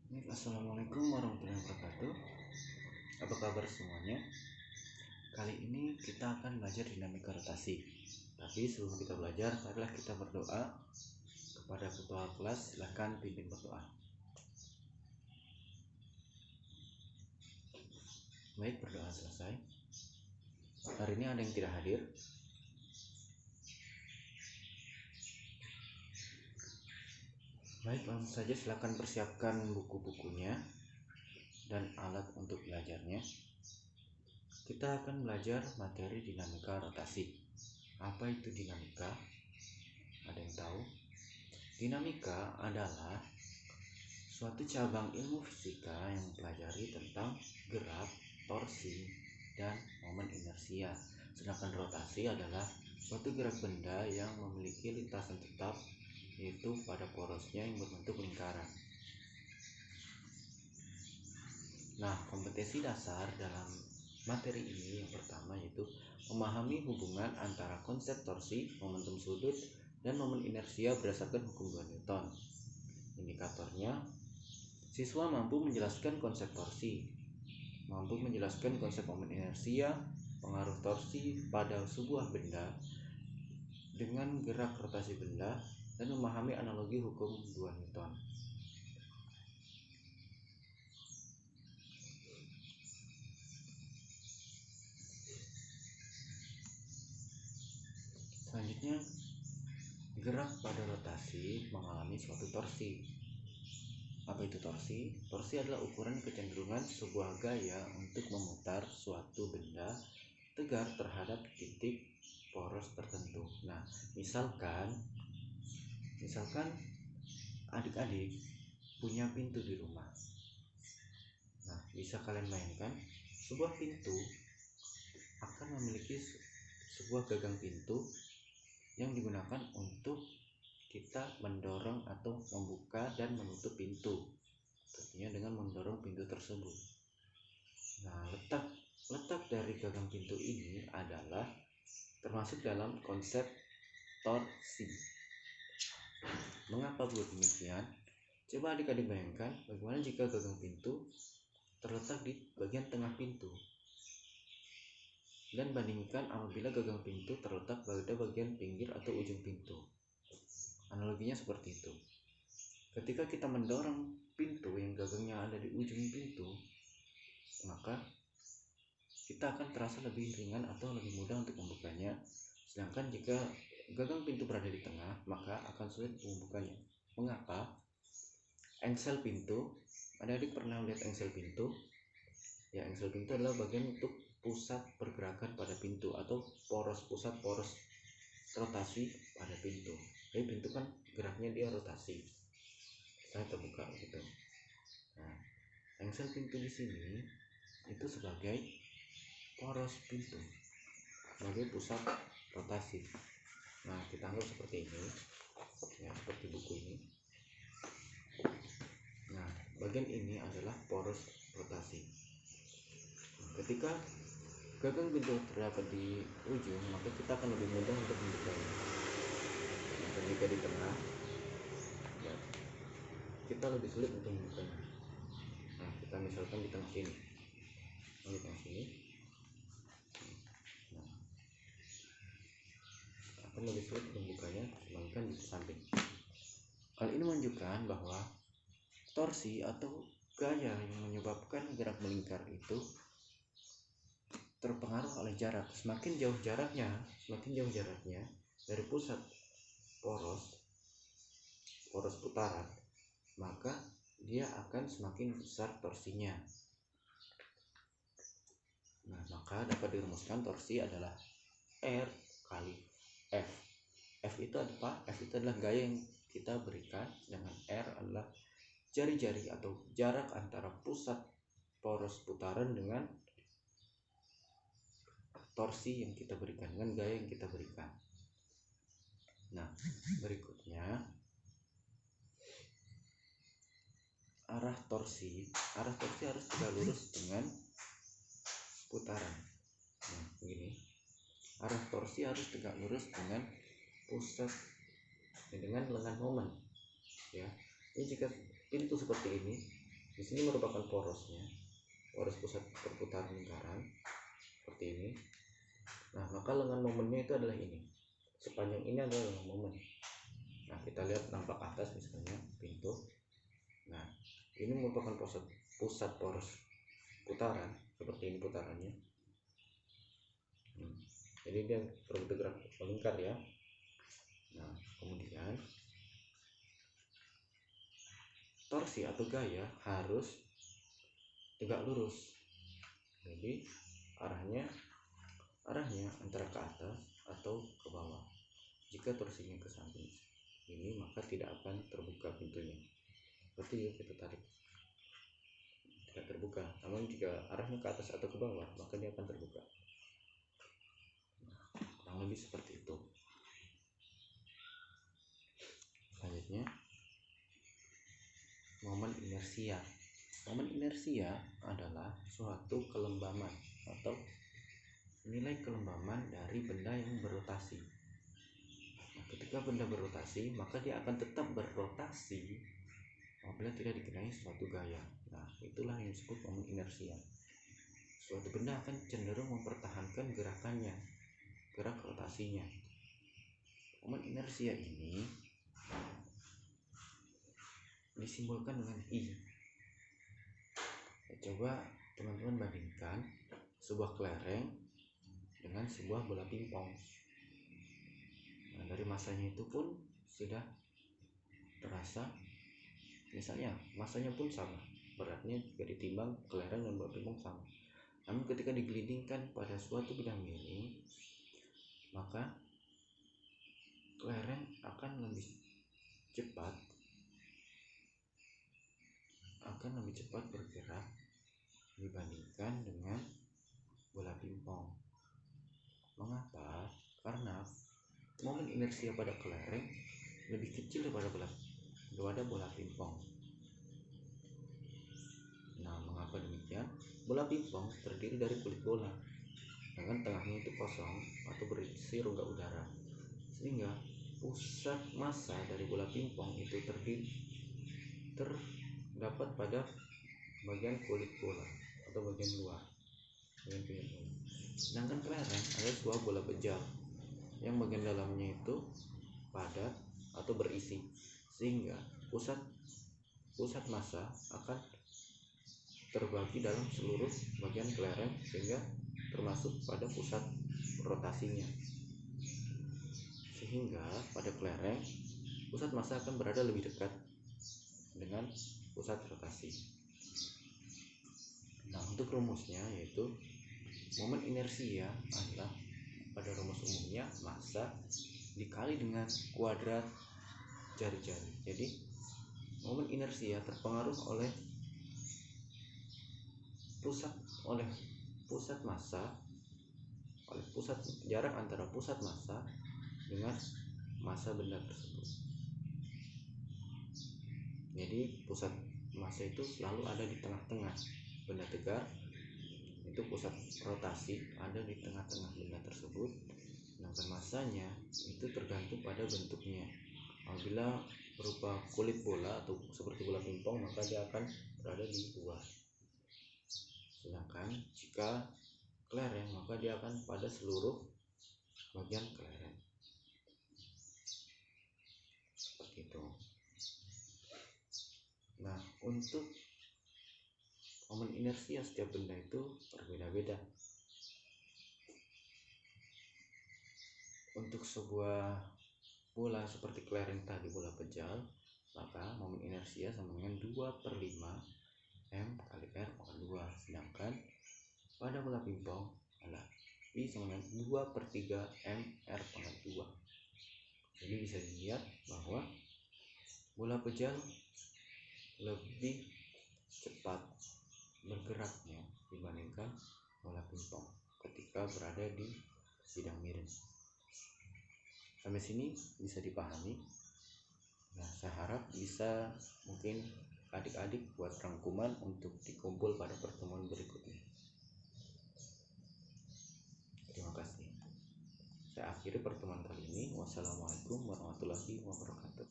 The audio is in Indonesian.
Assalamualaikum warahmatullahi wabarakatuh. Apa kabar semuanya? Kali ini kita akan belajar dinamika rotasi. Tapi sebelum kita belajar, marilah kita berdoa kepada ketua kelas. Silakan pimpin berdoa. Baik, berdoa selesai. Hari ini ada yang tidak hadir. Baik, langsung saja silakan persiapkan buku-bukunya dan alat untuk belajarnya. Kita akan belajar materi dinamika rotasi. Apa itu dinamika? Ada yang tahu? Dinamika adalah suatu cabang ilmu fisika yang mempelajari tentang gerak, torsi, dan momen inersia. Sedangkan rotasi adalah suatu gerak benda yang memiliki lintasan tetap, yaitu pada porosnya yang berbentuk lingkaran. Nah, kompetensi dasar dalam materi ini yang pertama yaitu memahami hubungan antara konsep torsi, momentum sudut, dan momen inersia berdasarkan hukum 2 Newton. Indikatornya, siswa mampu menjelaskan konsep torsi, mampu menjelaskan konsep momen inersia, pengaruh torsi pada sebuah benda dengan gerak rotasi benda, dan memahami analogi hukum 2 Newton. Selanjutnya, gerak pada rotasi mengalami suatu torsi. Apa itu torsi? Torsi adalah ukuran kecenderungan sebuah gaya untuk memutar suatu benda tegar terhadap titik poros tertentu. Nah, misalkan adik-adik punya pintu di rumah. Nah, bisa kalian bayangkan sebuah pintu akan memiliki sebuah gagang pintu yang digunakan untuk kita mendorong atau membuka dan menutup pintu, tentunya dengan mendorong pintu tersebut. Nah, letak dari gagang pintu ini adalah termasuk dalam konsep torsi. Mengapa buat demikian? Coba adik-adik bayangkan bagaimana jika gagang pintu terletak di bagian tengah pintu, dan bandingkan apabila gagang pintu terletak pada bagian pinggir atau ujung pintu. Analoginya seperti itu. Ketika kita mendorong pintu yang gagangnya ada di ujung pintu, maka kita akan terasa lebih ringan atau lebih mudah untuk membukanya. Sedangkan jika gagang pintu berada di tengah, maka akan sulit membukanya. Mengapa? Engsel pintu, adik-adik pernah lihat engsel pintu? Ya, engsel pintu adalah bagian untuk pusat pergerakan pada pintu atau pusat poros rotasi pada pintu. Jadi pintu kan geraknya dia rotasi, saya terbuka gitu. Nah, engsel pintu di sini itu sebagai poros pintu, sebagai pusat rotasi. Nah, kita anggap seperti ini, ya, seperti buku ini. Nah, bagian ini adalah poros rotasi. Nah, ketika gagang pintu terdapat di ujung, maka kita akan lebih mudah untuk membukanya. Nah, ketika di tengah, ya, kita lebih sulit untuk membukanya. Nah, kita misalkan di tengah sini, nah, akan lebih sulit untuk membukanya dibandingkan di samping. Hal ini menunjukkan bahwa torsi atau gaya yang menyebabkan gerak melingkar itu terpengaruh oleh jarak. Semakin jauh jaraknya dari pusat poros putaran, maka dia akan semakin besar torsinya. Nah, maka dapat dirumuskan torsi adalah R kali F. F itu apa? F itu adalah gaya yang kita berikan, sedangkan R adalah jari-jari atau jarak antara pusat poros putaran dengan torsi yang kita berikan, dengan gaya yang kita berikan. Nah, berikutnya arah torsi harus tegak lurus dengan putaran. Nah, begini. Arah torsi harus tegak lurus dengan pusat, dengan lengan momen. Ya. Ini jika pintu seperti ini, Di sini merupakan poros pusat perputaran lingkaran seperti ini. Nah, maka lengan momennya itu adalah ini. Sepanjang ini adalah lengan momen. Nah, kita lihat nampak atas misalnya pintu. Nah, ini merupakan pusat poros putaran, seperti ini putarannya. Jadi dia bergerak melingkar ya. Nah, kemudian torsi atau gaya harus tegak lurus. Jadi arahnya antara ke atas atau ke bawah. Jika torsinya ke samping ini, maka tidak akan terbuka pintunya. Seperti kita tarik, tidak terbuka. Namun jika arahnya ke atas atau ke bawah, maka dia akan terbuka. Kurang lebih seperti itu. Selanjutnya, momen inersia. Momen inersia adalah suatu kelembaman atau nilai kelembaman dari benda yang berotasi. Nah, ketika benda berotasi, maka dia akan tetap berotasi apabila tidak dikenai suatu gaya. Nah, itulah yang disebut momen inersia. Suatu benda akan cenderung mempertahankan gerakannya, gerak rotasinya. Momen inersia ini disimbolkan dengan I. Coba teman-teman bandingkan sebuah kelereng dengan sebuah bola pingpong. Nah, dari masanya itu pun sudah terasa, misalnya masanya pun sama, beratnya jika ditimbang kelereng dan bola pingpong sama. Namun ketika digelindingkan pada suatu bidang miring, maka kelereng akan lebih cepat bergerak dibandingkan dengan bola pingpong. Mengapa? Karena momen inersia pada kelereng lebih kecil daripada bola pingpong. Nah, mengapa demikian? Bola pingpong terdiri dari kulit bola, dengan tengahnya itu kosong atau berisi rongga udara, sehingga pusat massa dari bola pingpong itu terdapat pada bagian kulit bola atau bagian luar, bagian kulit bola. Sedangkan kelereng adalah sebuah bola pejal yang bagian dalamnya itu padat atau berisi, sehingga pusat massa akan terbagi dalam seluruh bagian kelereng, sehingga termasuk pada pusat rotasinya. Sehingga pada kelereng pusat massa akan berada lebih dekat dengan pusat rotasi. Nah, untuk rumusnya yaitu momen inersia adalah pada rumus umumnya massa dikali dengan kuadrat jari-jari. Jadi momen inersia terpengaruh oleh jarak antara pusat massa dengan massa benda tersebut. Jadi pusat massa itu selalu ada di tengah-tengah benda tegar, itu pusat rotasi ada di tengah-tengah benda tersebut. Sedangkan massanya itu tergantung pada bentuknya. Apabila berupa kulit bola atau seperti bola pingpong, maka dia akan berada di luar. Sedangkan jika kelereng, maka dia akan pada seluruh bagian kelereng. Seperti itu. Nah, untuk momen inersia setiap benda itu berbeda-beda. Untuk sebuah bola seperti kelereng tadi, bola pejal, maka momen inersia sama dengan 2/5 M kali R pangkat 2. Sedangkan pada bola pingpong adalah I sama dengan 2/3 M R pangkat 2. Jadi bisa dilihat bahwa bola pejal lebih cepat bergeraknya dibandingkan bola pingpong ketika berada di bidang miring. Sampai sini bisa dipahami. Nah, saya harap bisa mungkin adik-adik buat rangkuman untuk dikumpul pada pertemuan berikutnya. Terima kasih. Saya akhiri pertemuan kali ini. Wassalamualaikum warahmatullahi wabarakatuh.